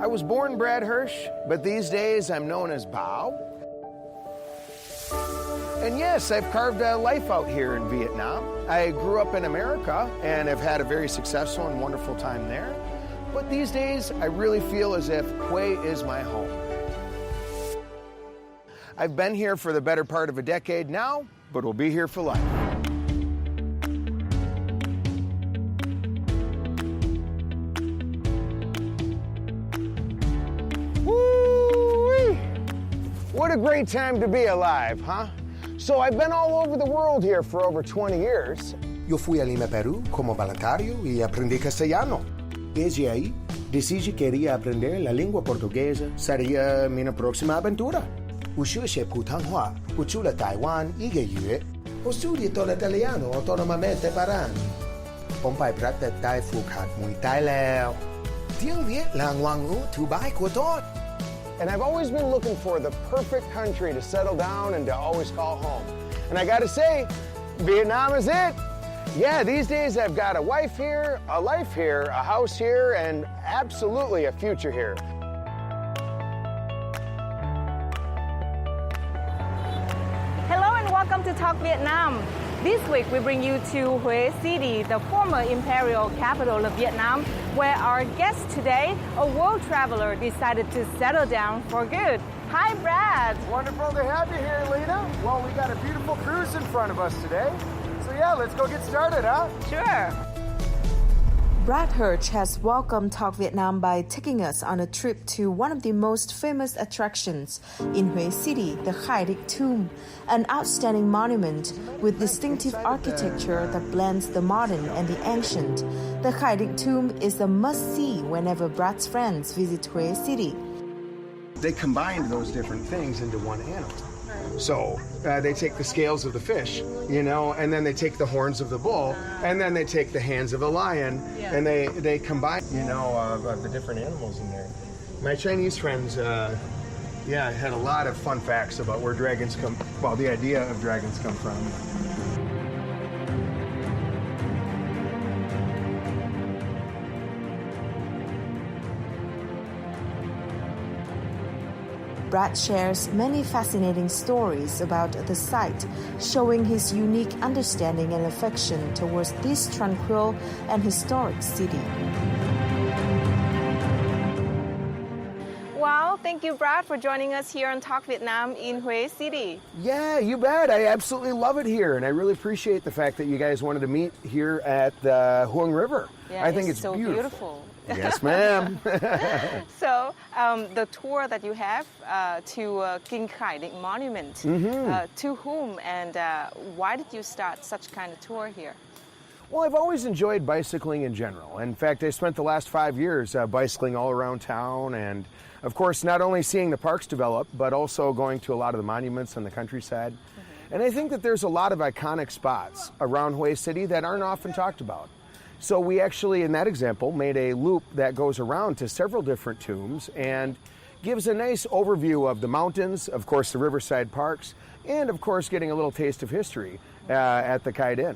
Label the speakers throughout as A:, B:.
A: I was born Brad Hirsch, but these days I'm known as Bao. And yes, I've carved a life out here in Vietnam. I grew up in America and have had a very successful and wonderful time there. But these days, I really feel as if Hue is my home. I've been here for the better part of a decade now, but will be here for life. Woo-wee! What a great time to be alive, huh? So I've been all over the world here for over 20 years.
B: Yo fui a Lima, Perú, como voluntario y aprendí castellano. Desde ahí, decidí que quería aprender la lengua portuguesa. Sería mi próxima aventura. 我学习普通话，我住了台湾1个月。我 studiato l'italiano autonomamente per anni. ผมไปประเทศไทยฝึกหัดมวยไทยแล้วเที่ยงเวียดหลังวังอูถือใบขอโทษ
A: And I've always been looking for the perfect country to settle down and to always call home. And I gotta say, Vietnam is it. Yeah, these days I've got a wife here, a life here, a house here, and absolutely a future here.
C: Hello and welcome to Talk Vietnam. This week we bring you to Hue City, the former imperial capital of Vietnam, where our guest today, a world traveler, decided to settle down for good. Hi, Brad.
A: Wonderful to have you here, Lena. Well, we got a beautiful cruise in front of us today. So yeah, let's go get started, huh?
C: Sure.
D: Brad Hirsch has welcomed Talk Vietnam by taking us on a trip to one of the most famous attractions in Hue City, the Khai Tomb, an outstanding monument with distinctive architecture that blends the modern and the ancient. The Khai Tomb is a must-see whenever Brad's friends visit Hue City.
A: They combined those different things into one animal. So they take the scales of the fish, you know, and then they take the horns of the bull, and then they take the hands of a lion, and they combine, you know, the different animals in there. My Chinese friends, had a lot of fun facts about where dragons come, well, the idea of dragons come from.
D: Brad shares many fascinating stories about the site, showing his unique understanding and affection towards this tranquil and historic city.
C: Well, thank you, Brad, for joining us here on Talk Vietnam in Hue City.
A: Yeah, you bet. I absolutely love it here, and I really appreciate the fact that you guys wanted to meet here at the Huong River.
C: Yeah,
A: I think
C: it's so beautiful.
A: Yes, ma'am.
C: So, the tour that you have to King Khai Định Monument, to whom and why did you start such kind of tour here?
A: Well, I've always enjoyed bicycling in general. In fact, I spent the last 5 years bicycling all around town and, of course, not only seeing the parks develop, but also going to a lot of the monuments on the countryside. And I think that there's a lot of iconic spots around Hue City that aren't often talked about. So we actually, in that example, made a loop that goes around to several different tombs and gives a nice overview of the mountains, of course, the riverside parks, and, of course, getting a little taste of history at the Khai Định.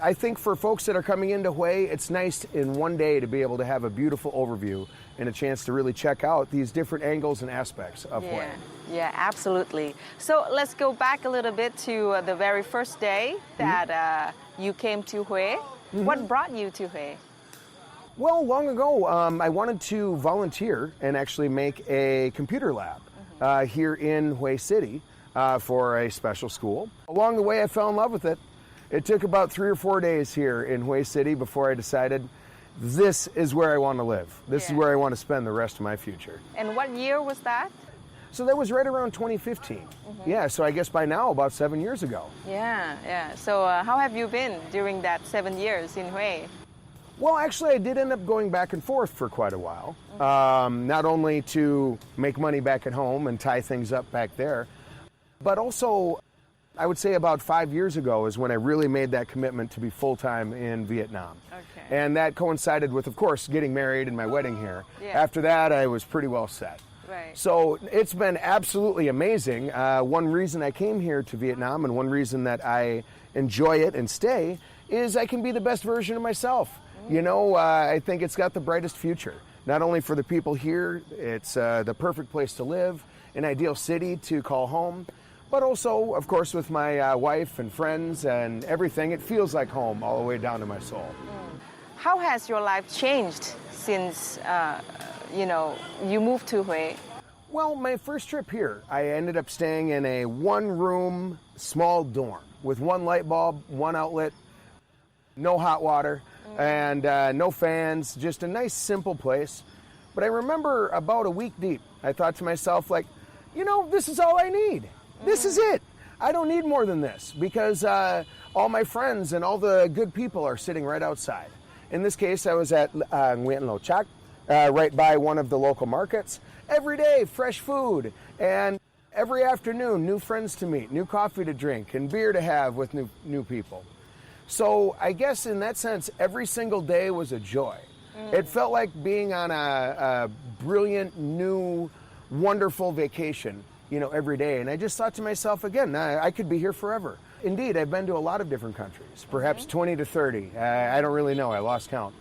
A: I think for folks that are coming into Hue, it's nice in one day to be able to have a beautiful overview and a chance to really check out these different angles and aspects of Hue.
C: Yeah, absolutely. So let's go back a little bit to the very first day that you came to Hue. What brought you to Hue?
A: Well, long ago, I wanted to volunteer and actually make a computer lab here in Hue City for a special school. Along the way, I fell in love with it. It took about 3 or 4 days here in Hue City before I decided this is where I want to live. This is where I want to spend the rest of my future.
C: And what year was that?
A: So that was right around 2015. Yeah, so I guess by now about 7 years ago.
C: Yeah. So how have you been during that 7 years in Hue?
A: Well, actually, I did end up going back and forth for quite a while. Not only to make money back at home and tie things up back there, but also I would say about 5 years ago is when I really made that commitment to be full-time in Vietnam.
C: Okay.
A: And that coincided with, of course, getting married and my wedding here.
C: Yeah.
A: After that, I was pretty well set.
C: Right.
A: So it's been absolutely amazing. One reason I came here to Vietnam and one reason that I enjoy it and stay is I can be the best version of myself. You know, I think it's got the brightest future. Not only for the people here, it's the perfect place to live, an ideal city to call home, but also, of course, with my wife and friends and everything, it feels like home all the way down to my soul.
C: How has your life changed since, you moved to Hue?
A: Well, my first trip here, I ended up staying in a one-room, small dorm with one light bulb, one outlet, no hot water, and no fans, just a nice, simple place. But I remember about a week deep, I thought to myself, like, this is all I need. This is it. I don't need more than this because all my friends and all the good people are sitting right outside. In this case, I was at Vietnamese, right by one of the local markets. Every day, fresh food, and every afternoon, new friends to meet, new coffee to drink, and beer to have with new people. So I guess in that sense, every single day was a joy. It felt like being on a brilliant, new, wonderful vacation, every day. And I just thought to myself, again, I could be here forever. Indeed, I've been to a lot of different countries, perhaps 20 to 30. I don't really know, I lost count.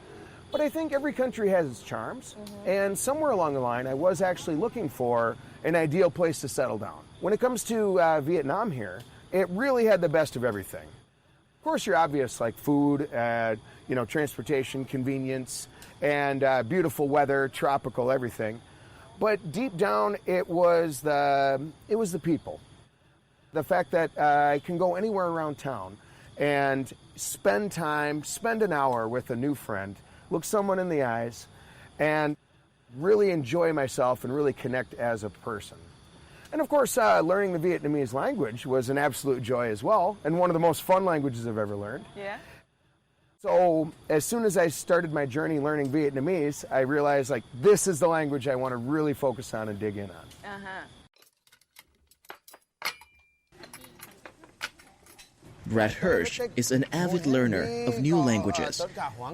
A: But I think every country has its charms, and somewhere along the line, I was actually looking for an ideal place to settle down. When it comes to Vietnam here, it really had the best of everything. Of course, your obvious, like food, transportation, convenience, and beautiful weather, tropical, everything. But deep down, it was the people. The fact that I can go anywhere around town and spend an hour with a new friend, look someone in the eyes, and really enjoy myself and really connect as a person. And of course, learning the Vietnamese language was an absolute joy as well, and one of the most fun languages I've ever learned.
C: Yeah.
A: So as soon as I started my journey learning Vietnamese, I realized, like, this is the language I want to really focus on and dig in on.
E: Brad Hirsch is an avid learner of new languages.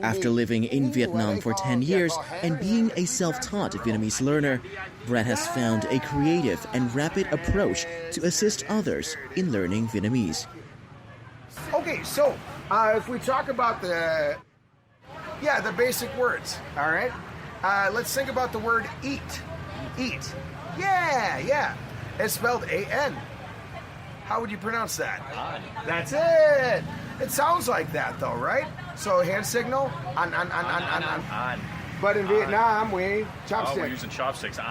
E: After living in Vietnam for 10 years and being a self-taught Vietnamese learner, Brad has found a creative and rapid approach to assist others in learning Vietnamese.
A: Okay, so if we talk about the basic words, all right? Let's think about the word eat. Eat. Yeah. It's spelled A-N. How would you pronounce that?
F: An.
A: That's it. It sounds like that, though, right? So hand signal, an.
F: An.
A: But in Vietnam, we chopstick.
F: Oh, we're using chopsticks.
A: An.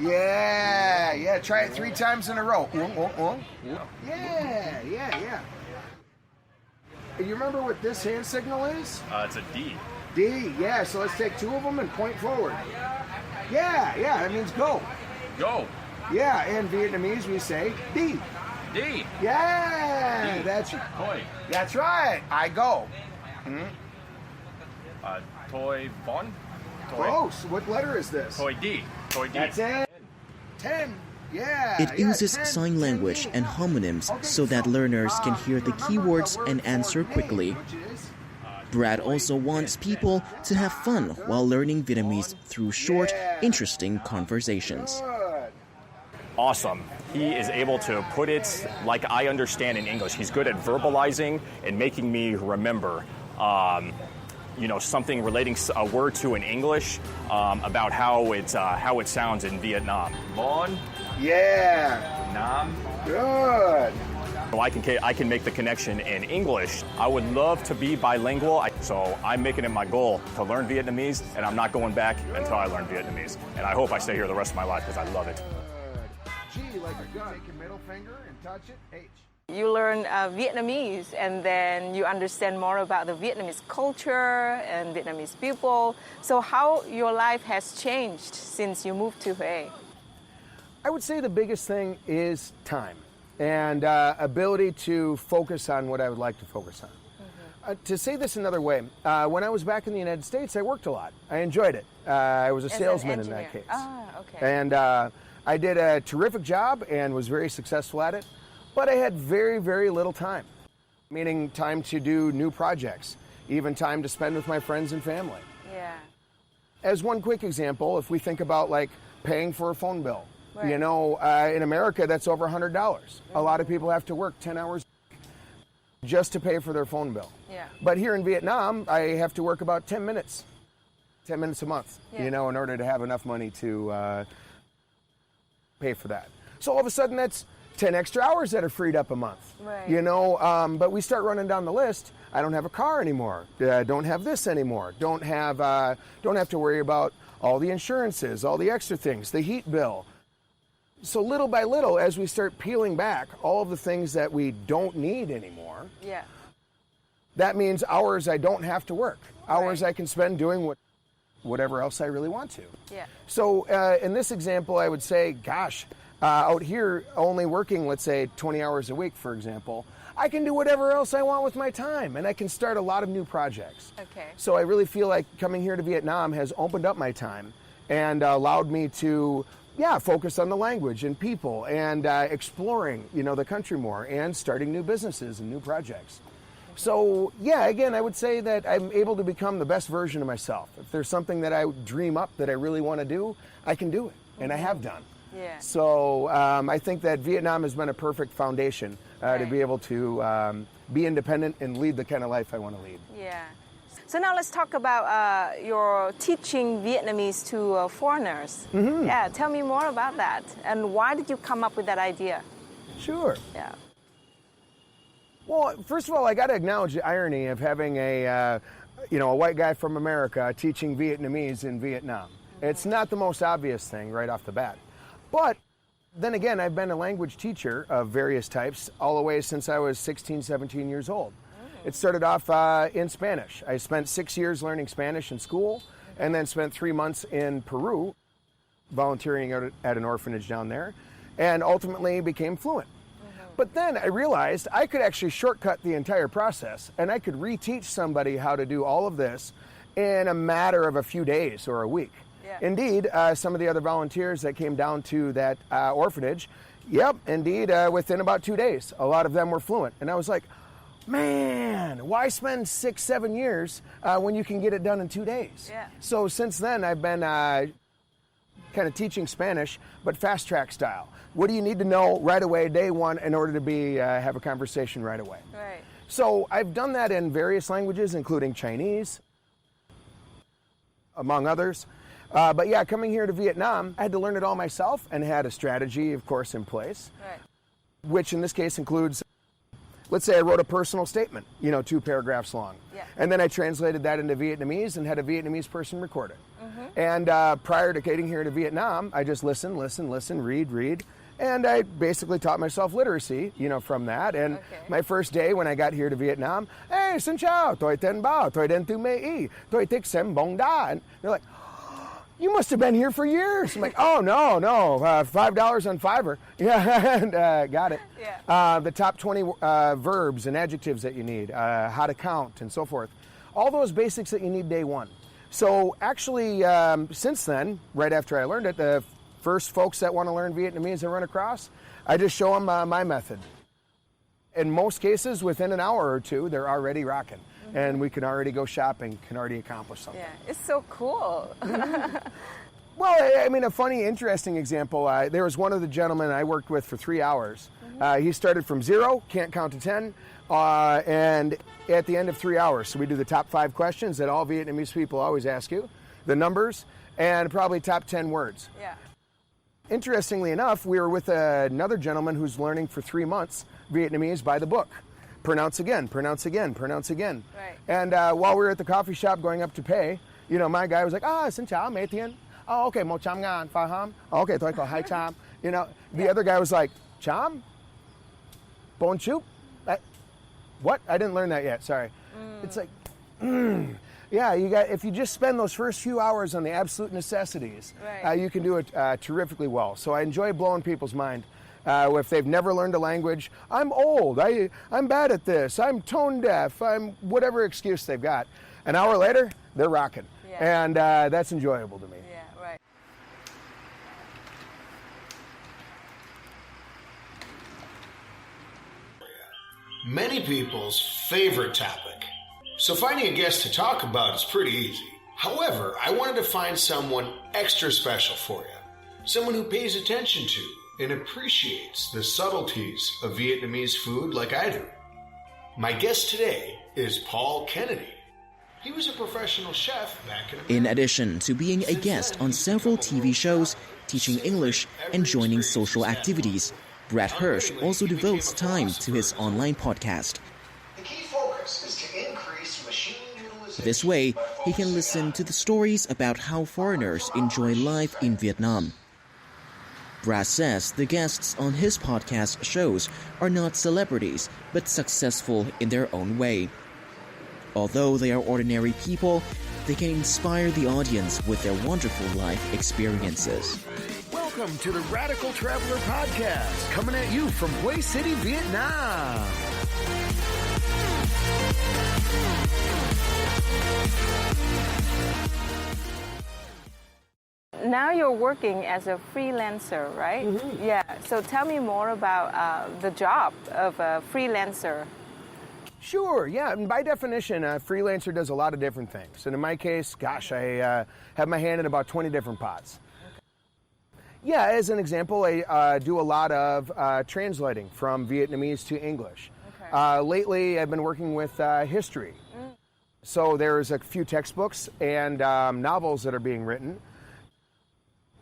A: Yeah. Try it 3 times in a row. Yeah. You remember what this hand signal is?
F: It's a D.
A: D. Yeah. So let's take 2 of them and point forward. Yeah. That means go.
F: Go.
A: Yeah, in Vietnamese we say đi.
F: D.
A: Yeah,
F: D.
A: That's
F: Toi.
A: right. I go.
F: Toi Bon.
A: Close. What letter is this?
F: Toi D. Toi D.
A: That's it. 10. Yeah.
E: It uses
A: 10,
E: sign
A: 10
E: language
A: D.
E: and homonyms
A: Okay,
E: so that learners can hear the
A: remember
E: keywords
A: the word
E: and
A: for
E: answer
A: name,
E: quickly.
A: which is
E: Brad also wants people to have fun while learning Vietnamese through short, interesting conversations.
A: good.
F: Awesome. He is able to put it like I understand in English. He's good at verbalizing and making me remember, something relating a word to in English about how it sounds in Vietnam. Bon,
A: Yeah.
F: Nam.
A: Good.
F: So I can make the connection in English. I would love to be bilingual, so I'm making it my goal to learn Vietnamese, and I'm not going back until I learn Vietnamese. And I hope I stay here the rest of my life because I love it.
A: G like a gun. Take your middle finger and touch it. H.
C: You learn Vietnamese, and then you understand more about the Vietnamese culture and Vietnamese people. So how your life has changed since you moved to Hue?
A: I would say the biggest thing is time and ability to focus on what I would like to focus on. To say this another way, when I was back in the United States, I worked a lot. I enjoyed it. I was a
C: As an
A: salesman in
C: engineer.
A: that case.
C: Ah, okay.
A: And I did a terrific job and was very successful at it, but I had very, very little time, meaning time to do new projects, even time to spend with my friends and family.
C: Yeah.
A: As one quick example, if we think about like paying for a phone bill,
C: Right.
A: in America, that's over $100. A lot of people have to work 10 hours just to pay for their phone bill.
C: Yeah.
A: But here in Vietnam, I have to work about 10 minutes. 10 minutes a month,
C: Yeah.
A: you know, in order to have enough money to pay for that. So all of a sudden that's 10 extra hours that are freed up a month,
C: Right.
A: you know, but we start running down the list. I don't have a car anymore. Don't have this anymore. Don't have to worry about all the insurances, all the extra things, the heat bill. So little by little, as we start peeling back all of the things that we don't need anymore,
C: Yeah.
A: that means hours I don't have to work, hours
C: Right.
A: I can spend doing whatever else I really want to.
C: Yeah.
A: So in this example, I would say, gosh, out here only working, let's say 20 hours a week, for example, I can do whatever else I want with my time, and I can start a lot of new projects.
C: Okay.
A: So I really feel like coming here to Vietnam has opened up my time and allowed me to, focus on the language and people and exploring, you know, the country more and starting new businesses and new projects. So, again, I would say that I'm able to become the best version of myself. If there's something that I dream up that I really want to do, I can do it, and I have done.
C: Yeah.
A: So I think that Vietnam has been a perfect foundation to
C: Right.
A: be able to be independent and lead the kind of life I want to lead.
C: Yeah. So now let's talk about your teaching Vietnamese to foreigners.
A: Mm-hmm.
C: Yeah, tell me more about that. And why did you come up with that idea?
A: Sure.
C: Yeah.
A: Well, first of all, I got to acknowledge the irony of having a white guy from America teaching Vietnamese in Vietnam.
C: Mm-hmm.
A: It's not the most obvious thing right off the bat. But then again, I've been a language teacher of various types all the way since I was 16, 17 years old. It started off in Spanish. I spent 6 years learning Spanish in school and then spent 3 months in Peru volunteering at an orphanage down there and ultimately became fluent. But then I realized I could actually shortcut the entire process and I could reteach somebody how to do all of this in a matter of a few days or a week.
C: Yeah.
A: Indeed, some of the other volunteers that came down to that orphanage, within about 2 days, a lot of them were fluent. And I was like, man, why spend 6-7 years when you can get it done in 2 days?
C: Yeah.
A: So since then, I've been kind of teaching Spanish, but fast track style. What do you need to know right away, day one, in order to have a conversation right away?
C: Right.
A: So I've done that in various languages, including Chinese, among others. But coming here to Vietnam, I had to learn it all myself and had a strategy, of course, in place,
C: Right.
A: which in this case includes, let's say I wrote a personal statement, 2 paragraphs long.
C: Yeah.
A: And then I translated that into Vietnamese and had a Vietnamese person record it. And prior to getting here to Vietnam, I just listen, read. And I basically taught myself literacy, from that. And my first day when I got here to Vietnam, hey, xin chào, tôi tên Bao, tôi đến từ Mỹ, tôi thích xem bóng đá. And they're like, you must have been here for years. I'm like, oh, no, $5 on Fiverr. Yeah, and got it.
C: Yeah.
A: The top 20 verbs and adjectives that you need, how to count and so forth. All those basics that you need day one. So actually, since then, right after I learned it, the first folks that want to learn Vietnamese I run across, I just show them my method. In most cases, within an hour or two, they're already rocking. And we can already go shopping, can already accomplish something.
C: Yeah, it's so cool.
A: Well, I mean, a funny, interesting example, there was one of the gentlemen I worked with for 3 hours. He started from 0, can't count to 10, and at the end of 3 hours, so we do the top 5 questions that all Vietnamese people always ask you, the numbers, and probably top 10 words.
C: Yeah.
A: Interestingly enough, we were with another gentleman who's learning for 3 months Vietnamese by the book. Pronounce again.
C: Right.
A: And while we were at the coffee shop going up to pay, my guy was like, xin chào, mấy tiền. Oh, okay, 100.000, phải không? Okay, tôi có 200. The other guy was like, cham? Bon chup? What? I didn't learn that yet, sorry. It's like, if you just spend those first few hours on the absolute necessities,
C: Right.
A: you can do it terrifically well. So I enjoy blowing people's mind. If they've never learned a language, I'm old, I'm bad at this, I'm tone deaf, I'm whatever excuse they've got. An hour later, they're rocking.
C: Yeah.
A: And that's enjoyable to me.
C: Yeah, right.
B: Many people's favorite topic. So finding a guest to talk about is pretty easy. However, I wanted to find someone extra special for you. Someone who pays attention to and appreciates the subtleties of Vietnamese food like I do. My guest today is Paul Kennedy. He was a professional chef back in
E: In addition to being a guest on several TV shows, teaching English, and joining social activities, Brad Hirsch also devotes time to his online podcast.
B: The key focus is to increase machine utilization.
E: This way, he can listen to the stories about how foreigners enjoy life in Vietnam. Brad says the guests on his podcast shows are not celebrities, but successful in their own way. Although they are ordinary people, they can inspire the audience with their wonderful life experiences.
A: Welcome to the Radical Traveler Podcast, coming at you from Hue City, Vietnam.
C: Now you're working as a freelancer, right? Mm-hmm. Yeah. So tell me more about the job of a freelancer.
A: Sure, yeah. And by definition, a freelancer does a lot of different things. And in my case, gosh, I have my hand in about 20 different pots. Yeah, as an example, I do a lot of translating from Vietnamese to English. Okay. Lately, I've been working with history. So there's a few textbooks and novels that are being written.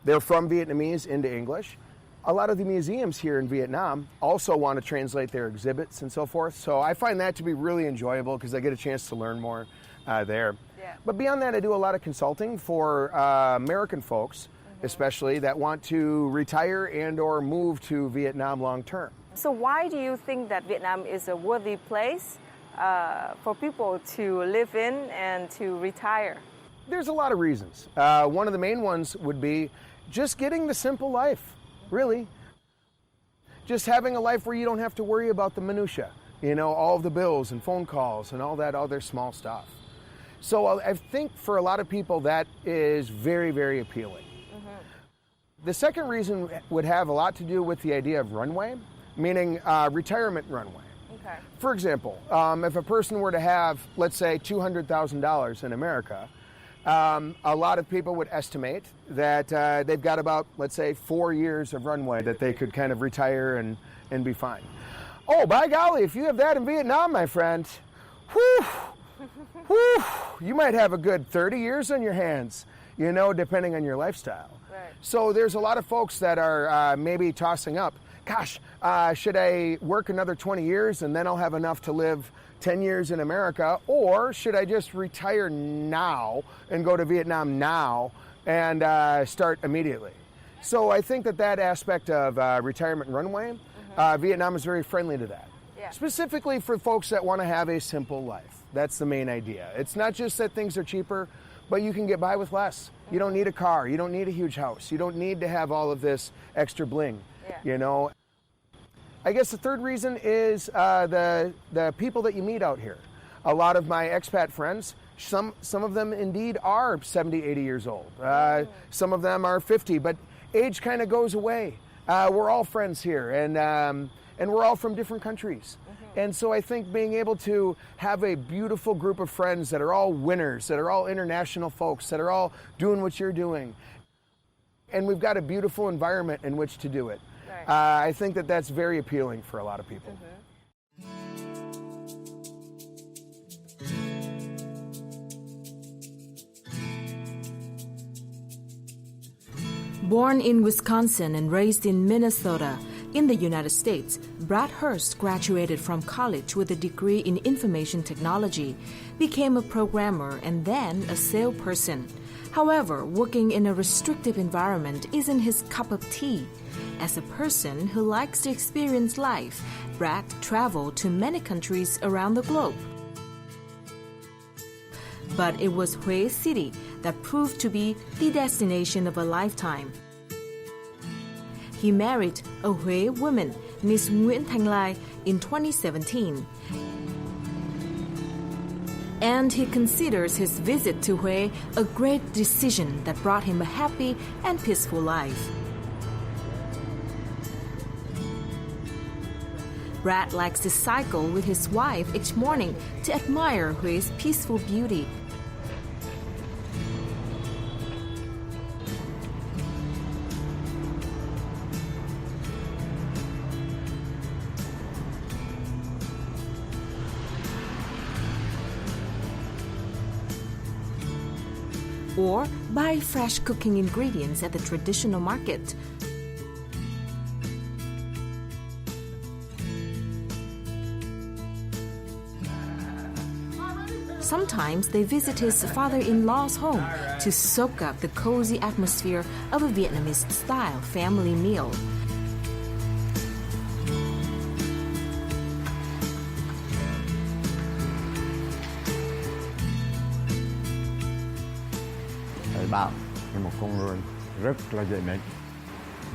A: They're from Vietnamese into English. A lot of the museums here in Vietnam also want to translate their exhibits and so forth. So I find that to be really enjoyable because I get a chance to learn more there. Yeah. But beyond that, I do a lot of consulting for American folks, especially that want to retire and or move to Vietnam long term.
C: So why do you think that Vietnam is a worthy place for people to live in and to retire?
A: There's a lot of reasons. One of the main ones would be just getting the simple life. Really. Just having a life where you don't have to worry about the minutia, you know, all of the bills and phone calls and all that other small stuff. So I think for a lot of people that is very, very appealing. Mm-hmm. The second reason would have a lot to do with the idea of runway, meaning retirement runway. Okay. For example, if a person were to have, let's say, $200,000 in America, a lot of people would estimate that they've got about, let's say, 4 years of runway that they could kind of retire and be fine. Oh, by golly, if you have that in Vietnam, my friend, whew, whew, you might have a good 30 years on your hands, you know, depending on your lifestyle. Right. So there's a lot of folks that are maybe tossing up, gosh, should I work another 20 years and then I'll have enough to live 10 years in America, or should I just retire now and go to Vietnam now and start immediately? So I think that aspect of retirement runway, Vietnam is very friendly to that. Yeah. Specifically for folks that want to have a simple life. That's the main idea. It's not just that things are cheaper, but you can get by with less. You don't need a car. You don't need a huge house. You don't need to have all of this extra bling, you know. I guess the third reason is the people that you meet out here. A lot of my expat friends, some of them indeed are 70, 80 years old. Some of them are 50, but age kind of goes away. We're all friends here, and we're all from different countries. And so I think being able to have a beautiful group of friends that are all winners, that are all international folks, that are all doing what you're doing, and we've got a beautiful environment in which to do it. I think that's very appealing for a lot of people.
D: Born in Wisconsin and raised in Minnesota, in the United States, Brad Hirsch graduated from college with a degree in information technology, became a programmer, and then a salesperson. However, working in a restrictive environment isn't his cup of tea. As a person who likes to experience life, Brad traveled to many countries around the globe. But it was Hue City that proved to be the destination of a lifetime. He married a Hue woman, Miss Nguyễn Thanh Lai, in 2017. And he considers his visit to Hue a great decision that brought him a happy and peaceful life. Brad likes to cycle with his wife each morning to admire Hue's peaceful beauty. or buy fresh cooking ingredients at the traditional market. Sometimes they visit his father-in-law's home to soak up the cozy atmosphere of a Vietnamese-style family meal.
G: Thầy Bảo là một con người rất là dễ mến.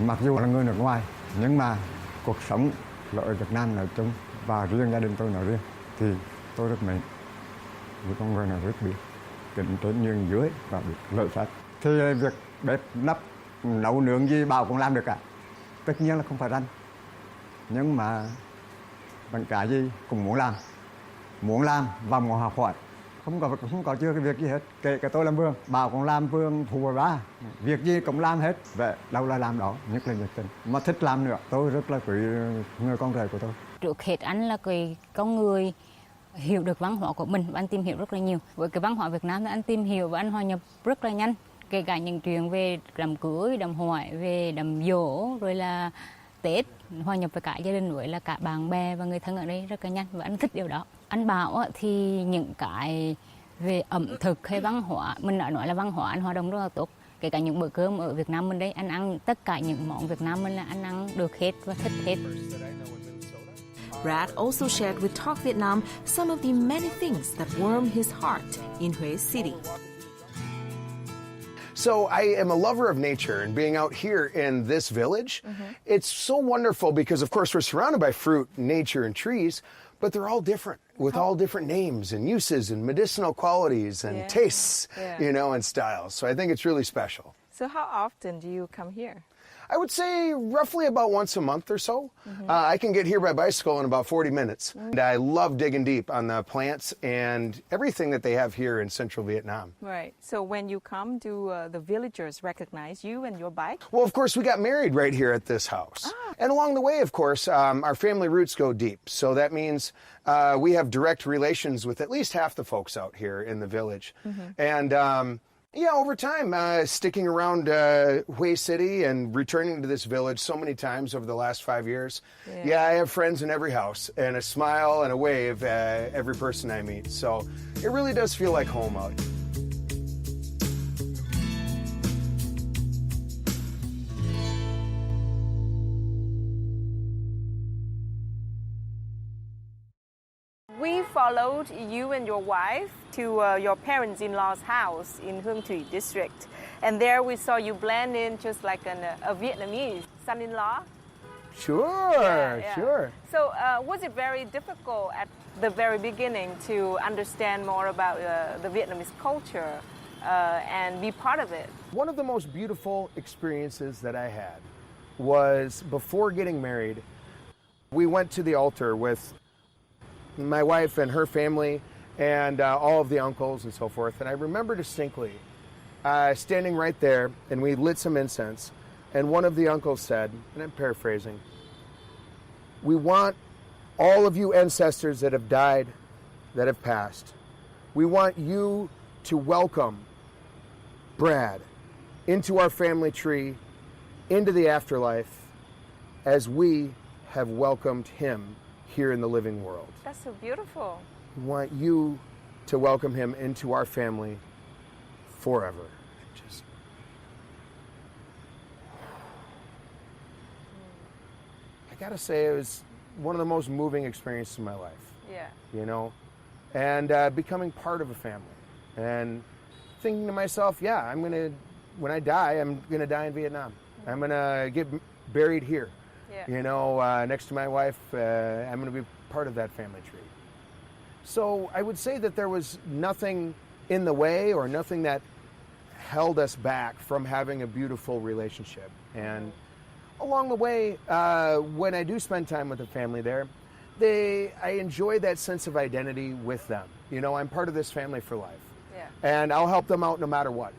G: Mặc dù là người nước ngoài, nhưng mà cuộc sống là ở Việt Nam nói chung và riêng gia đình tôi nói riêng thì tôi rất mến. Một con người nào rất biết kính trên nhường dưới và biết lợi phép. Thì việc bếp nắp nấu nướng gì Bảo cũng làm được cả. Tất nhiên là không phải ranh, nhưng mà bằng cả gì cũng muốn làm và muốn học hỏi. Không có chưa cái việc gì hết. Kể cả tôi làm vườn, Bảo cũng làm vườn phụ bà, việc gì cũng làm hết. Vậy đâu là làm đó, nhất là nhiệt tình. Mà thích làm nữa, tôi rất là quý người con rể của tôi.
H: Trước hết anh là con người hiểu được văn hóa của mình và anh tìm hiểu rất là nhiều. Với cái văn hóa Việt Nam thì anh tìm hiểu và anh hòa nhập rất là nhanh. Kể cả những chuyện về đám cưới, đám hỏi, về đám giỗ, rồi là Tết, hòa nhập với cả gia đình, với là cả bạn bè và người thân ở đây rất là nhanh và anh thích điều đó. Anh Bảo thì những cái về ẩm thực hay văn hóa, mình đã nói là văn hóa anh hòa đồng rất là tốt. Kể cả những bữa cơm ở Việt Nam mình đây, anh ăn tất cả những món Việt Nam mình là anh ăn được hết và thích hết.
D: Brad also shared with Talk Vietnam some of the many things that warm his heart in Hue City.
A: So I am a lover of nature, and being out here in this village, it's so wonderful because, of course, we're surrounded by fruit, nature, and trees, but they're all different, with all different names and uses and medicinal qualities and tastes, you know, and styles. So I think it's really special.
C: So how often do you come here?
A: I would say roughly about once a month or so. I can get here by bicycle in about 40 minutes. And I love digging deep on the plants and everything that they have here in central Vietnam.
C: Right. So when you come, do the villagers recognize you and your bike?
A: Well, of course, we got married right here at this house. And along the way, of course, our family roots go deep. So that means we have direct relations with at least half the folks out here in the village. And yeah, over time, sticking around Hue City and returning to this village so many times over the last 5 years. Yeah, I have friends in every house and a smile and a wave every person I meet. So it really does feel like home out here.
C: We followed you and your wife to your parents-in-law's house in Hương Thủy district. And there we saw you blend in just like a Vietnamese son-in-law.
A: Sure, sure.
C: So was it very difficult at the very beginning to understand more about the Vietnamese culture and be part of it?
A: One of the most beautiful experiences that I had was before getting married. We went to the altar with my wife and her family and all of the uncles and so forth. And I remember distinctly standing right there, and we lit some incense, and one of the uncles said, and I'm paraphrasing, "We want all of you ancestors that have died, that have passed, we want you to welcome Brad into our family tree, into the afterlife, as we have welcomed him here in the living world."
C: That's so beautiful.
A: We want you to welcome him into our family forever. Just I gotta say, it was one of the most moving experiences in my life.
C: Yeah.
A: You know, and becoming part of a family, and thinking to myself, yeah, when I die, I'm gonna die in Vietnam. I'm gonna get buried here.
C: Yeah.
A: You know, next to my wife, I'm going to be part of that family tree. So I would say that there was nothing in the way or nothing that held us back from having a beautiful relationship. And along the way, when I do spend time with the family there, I enjoy that sense of identity with them. You know, I'm part of this family for life.
C: Yeah.
A: And I'll help them out no matter what.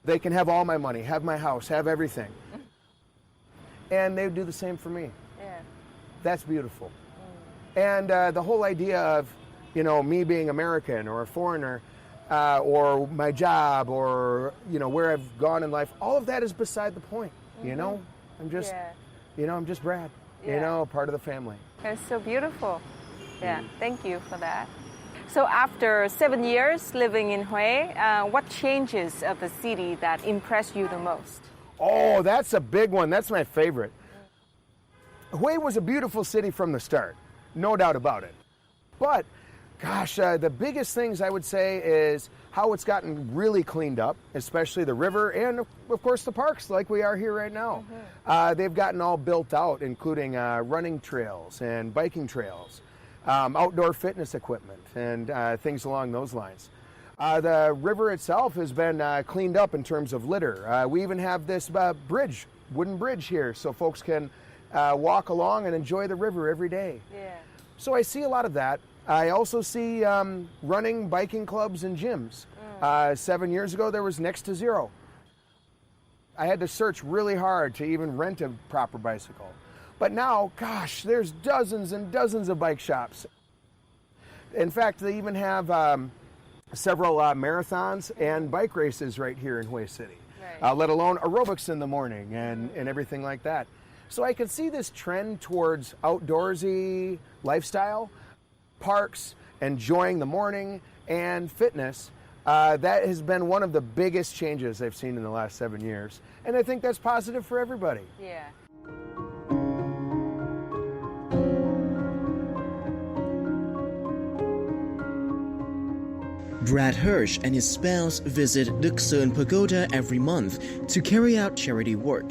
A: They can have all my money, have my house, have everything. And they would do the same for me.
C: Yeah.
A: That's beautiful. And the whole idea of, you know, me being American or a foreigner, or my job, or where I've gone in life. All of that is beside the point. I'm just I'm just Brad. Part of the family.
C: That's so beautiful. Yeah, thank you for that. So after 7 years living in Hue, what changes of the city that impressed you the most?
A: Oh, that's a big one. That's my favorite. Hue was a beautiful city from the start, no doubt about it. But, gosh, the biggest things I would say is how it's gotten really cleaned up, especially the river and, of course, the parks like we are here right now. They've gotten all built out, including running trails and biking trails, outdoor fitness equipment, and things along those lines. The river itself has been cleaned up in terms of litter. We even have this wooden bridge here, so folks can walk along and enjoy the river every day.
C: Yeah.
A: So I see a lot of that. I also see running, biking clubs, and gyms. 7 years ago, there was next to zero. I had to search really hard to even rent a proper bicycle. But now, gosh, there's dozens and dozens of bike shops. In fact, they even have several marathons and bike races right here in Hue City, let alone aerobics in the morning and everything like that. So I can see this trend towards outdoorsy lifestyle, parks, enjoying the morning, and fitness. That has been one of the biggest changes I've seen in the last 7 years. And I think that's positive for everybody.
C: Yeah.
E: Brad Hirsch and his spouse visit Đức Sơn Pagoda every month to carry out charity work.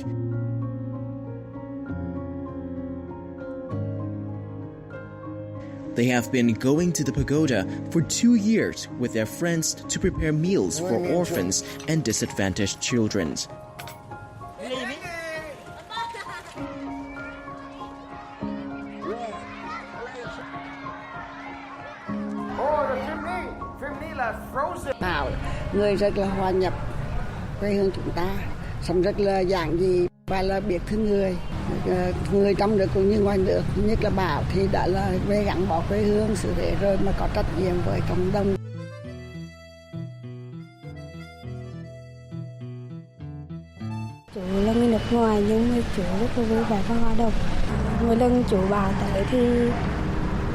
E: They have been going to the pagoda for 2 years with their friends to prepare meals for orphans and disadvantaged children.
I: Bảo người rất là hòa nhập quê hương chúng ta, sống rất là giản dị và là biết thương người trong nước cũng như ngoài nước. Nhất là Bảo thì đã là về gắn bó quê hương xứ Huế rồi mà có trách nhiệm với cộng đồng.
J: Chú là người nước ngoài nhưng mà chú rất là vui vẻ và hòa đồng. Mỗi lần chú Bảo tới thì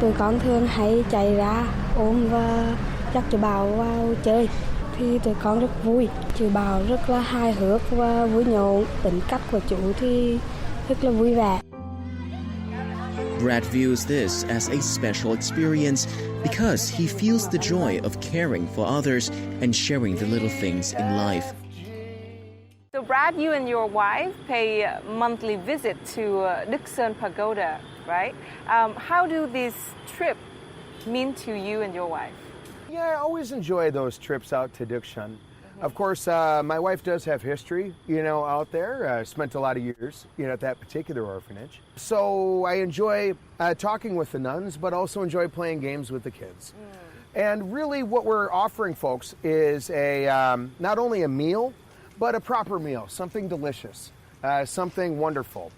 J: tụi con thường hay chạy ra ôm và dắt chú Bảo vào chơi. Thì tụi con rất vui. Chú Bảo rất là hài hước và vui nhộn. Tính cách của chú thì rất là vui vẻ.
E: Brad views this as a special experience because he feels the joy of caring for others and sharing the little things in life.
C: So Brad, you and your wife pay a monthly visit to Đức Sơn Pagoda, right? How do this trip mean to you and your wife?
A: Yeah, I always enjoy those trips out to Đức Sơn. Of course, my wife does have history, out there. Spent a lot of years, at that particular orphanage. So I enjoy talking with the nuns, but also enjoy playing games with the kids. And really what we're offering folks is not only a meal, but a proper meal, something delicious, something wonderful.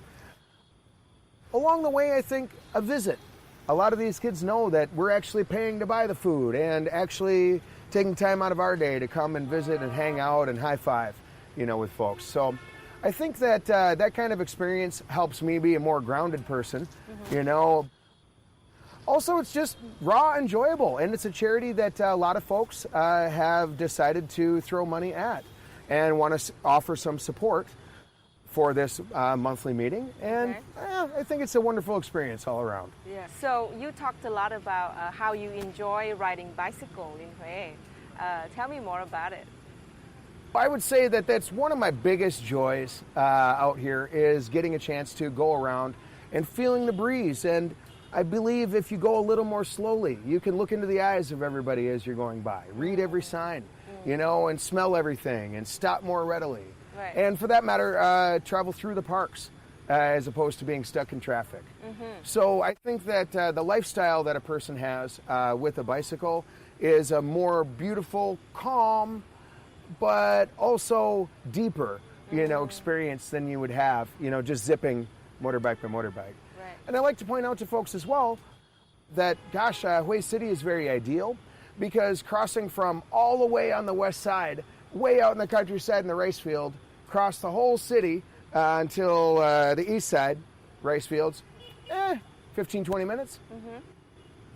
A: Along the way, I think a visit. A lot of these kids know that we're actually paying to buy the food and actually taking time out of our day to come and visit and hang out and high five, with folks. So I think that that kind of experience helps me be a more grounded person, Also, it's just raw, enjoyable, and it's a charity that a lot of folks have decided to throw money at and want to offer some support for this monthly meeting, and I think it's a wonderful experience all around.
C: Yeah. So you talked a lot about how you enjoy riding bicycle in Hue. Tell me more about it.
A: I would say that that's one of my biggest joys out here is getting a chance to go around and feeling the breeze. And I believe if you go a little more slowly, you can look into the eyes of everybody as you're going by, read every sign, and smell everything and stop more readily.
C: Right.
A: And for that matter, travel through the parks as opposed to being stuck in traffic. So I think that the lifestyle that a person has with a bicycle is a more beautiful, calm, but also deeper, experience than you would have, just zipping motorbike by motorbike.
C: Right.
A: And I like to point out to folks as well that, gosh, Hue City is very ideal, because crossing from all the way on the west side, way out in the countryside in the rice field, across the whole city until the east side, rice fields, 15, 20 minutes.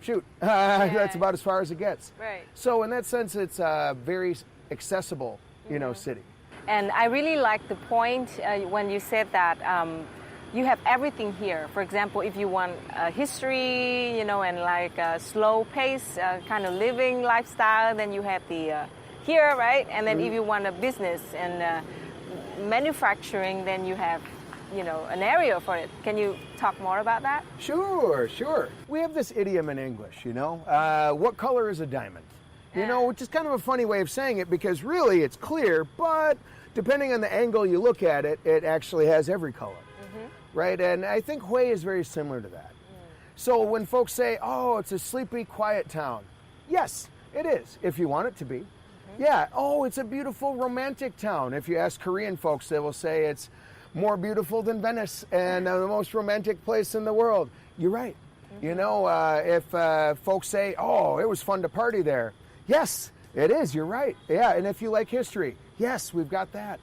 A: Shoot, that's about as far as it gets.
C: Right.
A: So in that sense, it's a very accessible, city.
C: And I really like the point when you said that you have everything here. For example, if you want history, and like a slow pace kind of living lifestyle, then you have the here, right? And then if you want a business and manufacturing, then you have an area for it. Can you talk more about that?
A: Sure. We have this idiom in English, what color is a diamond? Which is kind of a funny way of saying it because really it's clear, but depending on the angle you look at it, it actually has every color, right? And I think Hue is very similar to that. So when folks say, oh, it's a sleepy, quiet town, yes, it is, if you want it to be. Yeah, oh, it's a beautiful, romantic town. If you ask Korean folks, they will say it's more beautiful than Venice and the most romantic place in the world. You're right. If folks say, oh, it was fun to party there. Yes, it is. You're right. Yeah, and if you like history, yes, we've got that.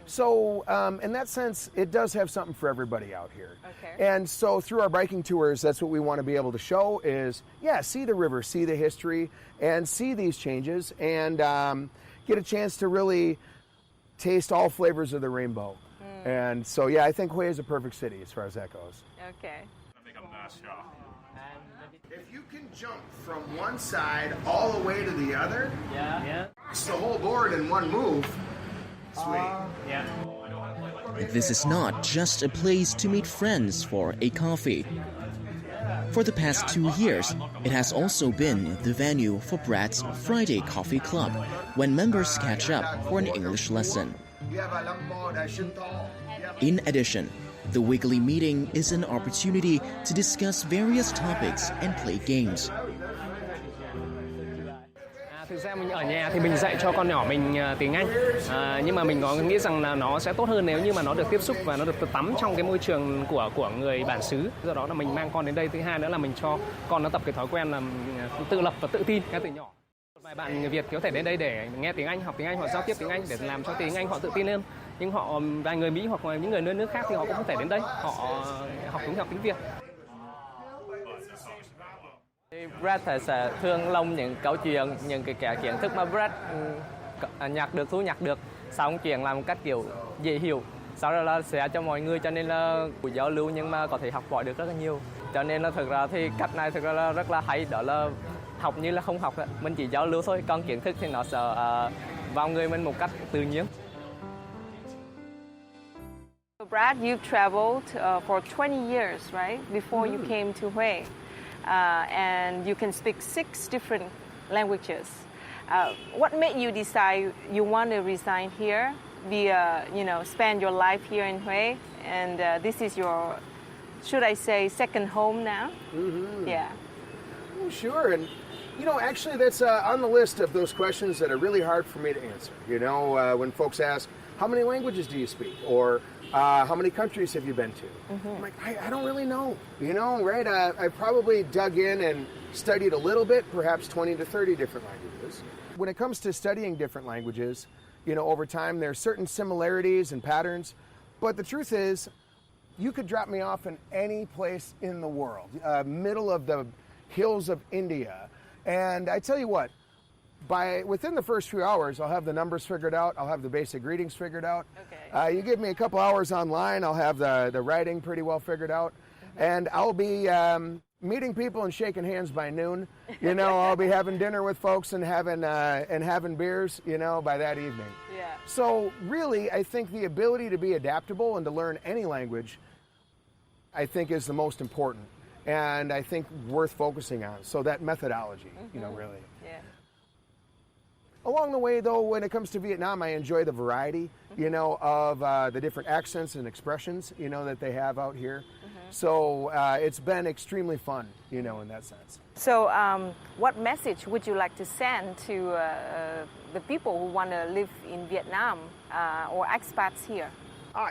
A: So in that sense, it does have something for everybody out here.
C: Okay.
A: And so through our biking tours, that's what we want to be able to show is, see the river, see the history, and see these changes, and get a chance to really taste all flavors of the rainbow. And so, I think Hue is a perfect city as far as that goes.
C: Okay.
A: If you can jump from one side all the way to the other, it's the whole board in one move. Sweet.
E: This is not just a place to meet friends for a coffee. For the past 2 years, it has also been the venue for Brad's Friday Coffee Club, when members catch up for an English lesson. In addition, the weekly meeting is an opportunity to discuss various topics and play games.
K: Thực ra mình ở nhà thì mình dạy cho con nhỏ mình tiếng Anh, nhưng mà mình có nghĩ rằng là nó sẽ tốt hơn nếu như mà nó được tiếp xúc và nó được tắm trong cái môi trường của người bản xứ. Do đó là mình mang con đến đây. Thứ hai nữa là mình cho con nó tập cái thói quen là tự lập và tự tin ngay từ nhỏ. Một vài bạn Việt có thể đến đây để nghe tiếng Anh, học tiếng Anh hoặc giao tiếp tiếng Anh để làm cho tiếng Anh họ tự tin lên. Nhưng vài người Mỹ hoặc là những người nước khác thì họ cũng không thể đến đây, họ học tiếng Việt.
L: Brad sẽ thương lông những câu chuyện, những cái kiến thức mà Brad thu nhặt được xong chuyện làm một cách kiểu dễ hiểu, sau đó là sẽ cho mọi người, cho nên là giao lưu nhưng mà có thể học hỏi được rất là nhiều. Cho nên là thực ra thì cách này thực ra là rất là hay, đó là học như là không học, mình chỉ giao lưu thôi, còn kiến thức thì nó sẽ vào người mình một cách tự nhiên.
C: Brad, you've traveled for 20 years, right? Before you came to Hue. And you can speak 6 different languages. What made you decide you want to resign here, spend your life here in Hue, and this is your, should I say, second home now? Yeah.
A: Oh, sure, and actually that's on the list of those questions that are really hard for me to answer. When folks ask, how many languages do you speak? Or how many countries have you been to? I'm like, I don't really know, right? I probably dug in and studied a little bit, perhaps 20 to 30 different languages. When it comes to studying different languages, over time, there's certain similarities and patterns, but the truth is, you could drop me off in any place in the world, middle of the hills of India, and I tell you what, within the first few hours, I'll have the numbers figured out. I'll have the basic greetings figured out.
C: Okay.
A: You give me a couple hours online, I'll have the writing pretty well figured out. And I'll be meeting people and shaking hands by noon. I'll be having dinner with folks and having beers, by that evening.
C: Yeah.
A: So really, I think the ability to be adaptable and to learn any language, I think is the most important. And I think worth focusing on. So that methodology, really.
C: Yeah.
A: Along the way, though, when it comes to Vietnam, I enjoy the variety, of the different accents and expressions, that they have out here. So it's been extremely fun, in that sense.
C: So what message would you like to send to the people who want to live in Vietnam or expats here?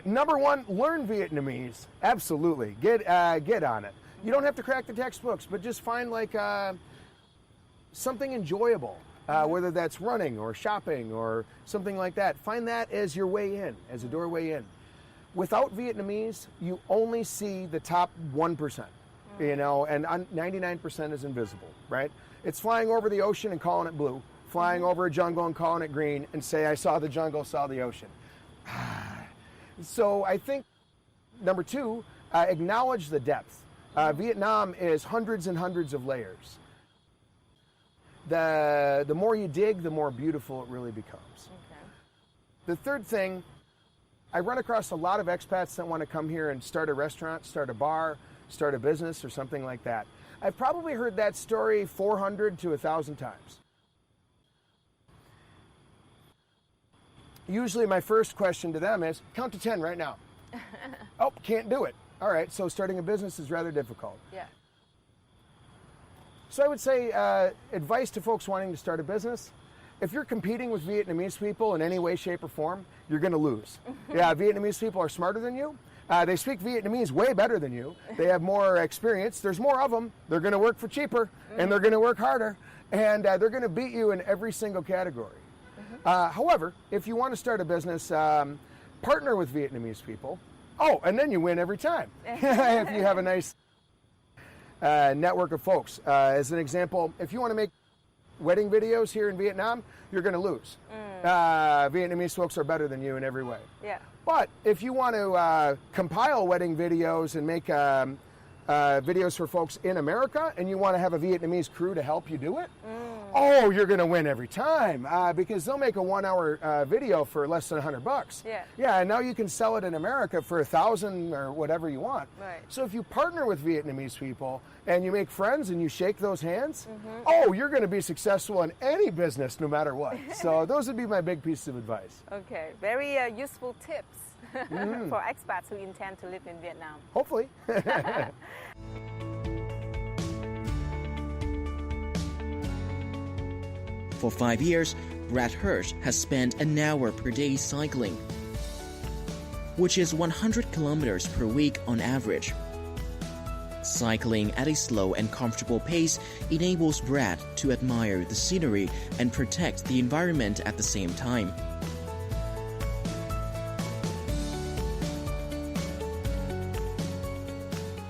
A: Number one, learn Vietnamese. Absolutely. Get on it. You don't have to crack the textbooks, but just find something enjoyable, whether that's running or shopping or something like that. Find that as your way in, as a doorway in. Without Vietnamese, you only see the top 1%, you know, and 99% is invisible, right? It's flying over the ocean and calling it blue, flying over a jungle and calling it green, and say, I saw the jungle, saw the ocean. So I think, number two, acknowledge the depth. Vietnam is hundreds and hundreds of layers. The more you dig, the more beautiful it really becomes.
C: Okay.
A: The third thing, I run across a lot of expats that want to come here and start a restaurant, start a bar, start a business or something like that. I've probably heard that story 400 to 1,000 times. Usually my first question to them is, count to 10 right now. Oh, can't do it. All right, so starting a business is rather difficult.
C: Yeah.
A: So I would say advice to folks wanting to start a business, if you're competing with Vietnamese people in any way, shape, or form, you're going to lose. Yeah, Vietnamese people are smarter than you. They speak Vietnamese way better than you. They have more experience. There's more of them. They're going to work for cheaper, and they're going to work harder, and they're going to beat you in every single category. However, if you want to start a business, partner with Vietnamese people. Oh, and then you win every time if you have a nice network of folks. As an example, if you want to make wedding videos here in Vietnam, you're going to lose. Vietnamese folks are better than you in every way.
C: Yeah.
A: But if you want to compile wedding videos and make videos for folks in America, and you want to have a Vietnamese crew to help you do it, oh, you're going to win every time because they'll make a 1-hour video for less than $100.
C: Yeah.
A: Yeah, and now you can sell it in America for $1,000 or whatever you want.
C: Right.
A: So if you partner with Vietnamese people and you make friends and you shake those hands, oh, you're going to be successful in any business no matter what. So those would be my big pieces of advice.
C: Okay, very useful tips for expats who intend to live in Vietnam.
A: Hopefully.
E: For 5 years, Brad Hirsch has spent an hour per day cycling, which is 100 kilometers per week on average. Cycling at a slow and comfortable pace enables Brad to admire the scenery and protect the environment at the same time.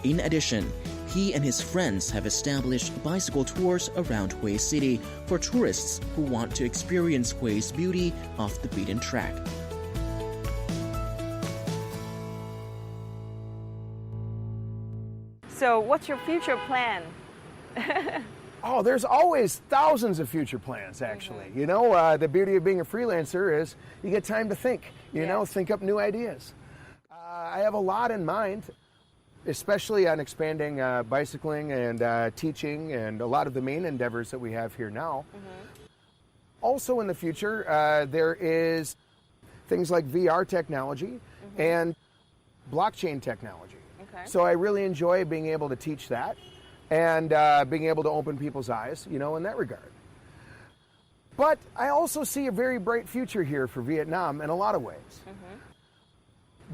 E: In addition, he and his friends have established bicycle tours around Hue City for tourists who want to experience Hue's beauty off the beaten track.
C: So what's your future plan?
A: Oh, there's always thousands of future plans, actually. You know, the beauty of being a freelancer is you get time to think, you know, think up new ideas. I have a lot in mind, especially on expanding bicycling and teaching and a lot of the main endeavors that we have here now. Also in the future, there is things like VR technology and blockchain technology.
C: Okay.
A: So I really enjoy being able to teach that and being able to open people's eyes, you know, in that regard. But I also see a very bright future here for Vietnam in a lot of ways.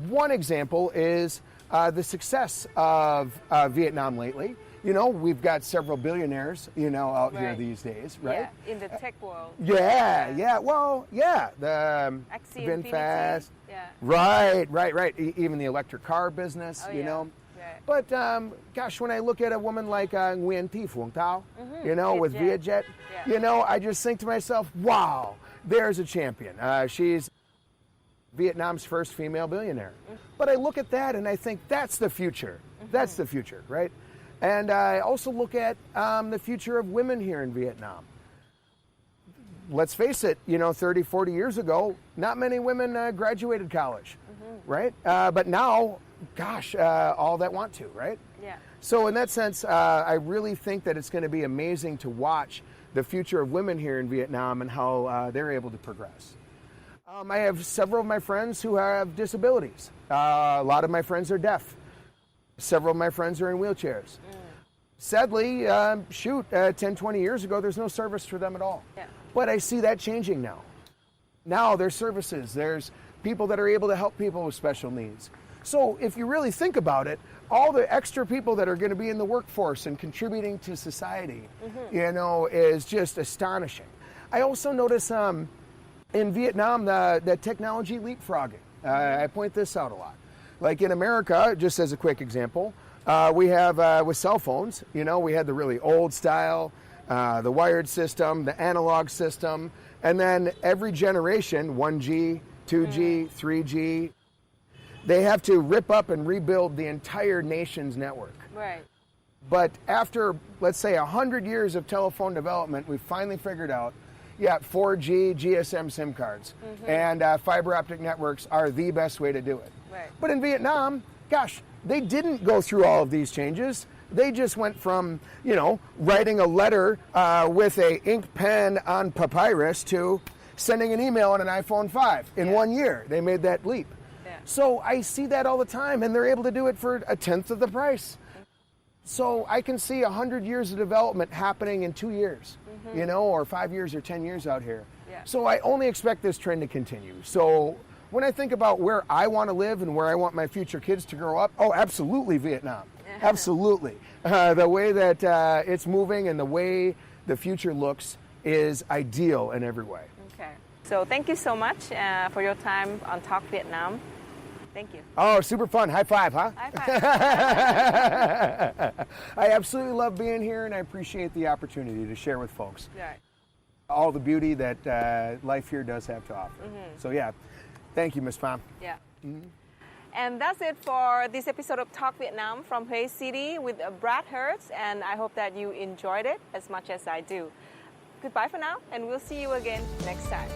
A: One example is the success of Vietnam lately. You know, we've got several billionaires, you know, out here these days, right?
C: Yeah, in the tech world.
A: Yeah. Well, yeah. The
C: Axie
A: VinFast.
C: Yeah.
A: Right. Even the electric car business, you know.
C: Yeah.
A: But gosh, when I look at a woman like Nguyen Thi Phuong Thao, you know, with Vietjet, you know, I just think to myself, wow, there's a champion. She's Vietnam's first female billionaire. But I look at that and I think that's the future. That's the future, right? And I also look at the future of women here in Vietnam. Let's face it, you know, 30, 40 years ago, not many women graduated college, right? But now, gosh, all that want to, right?
C: Yeah.
A: So in that sense, I really think that it's going to be amazing to watch the future of women here in Vietnam and how they're able to progress. I have several of my friends who have disabilities. A lot of my friends are deaf. Several of my friends are in wheelchairs. Sadly, 10, 20 years ago, there's no service for them at all.
C: Yeah.
A: But I see that changing now. Now there's services. There's people that are able to help people with special needs. So if you really think about it, all the extra people that are going to be in the workforce and contributing to society, you know, is just astonishing. I also notice in Vietnam the technology leapfrogging. I point this out a lot. Like in America, just as a quick example, we have with cell phones, you know, we had the really old style, the wired system, the analog system, and then every generation, 1G, 2G, 3G, they have to rip up and rebuild the entire nation's network.
C: Right.
A: But after, let's say, 100 years of telephone development, we finally figured out, 4G, GSM SIM cards, and fiber optic networks are the best way to do it.
C: Right.
A: But in Vietnam, gosh, they didn't go through all of these changes. They just went from, you know, writing a letter with a ink pen on papyrus to sending an email on an iPhone 5 in 1 year. They made that leap.
C: Yeah.
A: So I see that all the time, and they're able to do it for a tenth of the price. So I can see 100 years of development happening in 2 years, you know, or 5 years or 10 years out here.
C: Yeah.
A: So I only expect this trend to continue. So when I think about where I want to live and where I want my future kids to grow up, oh, absolutely Vietnam. Absolutely. The way that it's moving and the way the future looks is ideal in every way.
C: Okay. So thank you so much for your time on Talk Vietnam. Thank you.
A: Oh, super fun. High five, huh?
C: High five.
A: I absolutely love being here, and I appreciate the opportunity to share with folks
C: Right.
A: all the beauty that life here does have to offer. So, yeah, thank you, Miss Pham.
C: Yeah. And that's it for this episode of Talk Vietnam from Hue City with Brad Hirsch, and I hope that you enjoyed it as much as I do. Goodbye for now, and we'll see you again next time.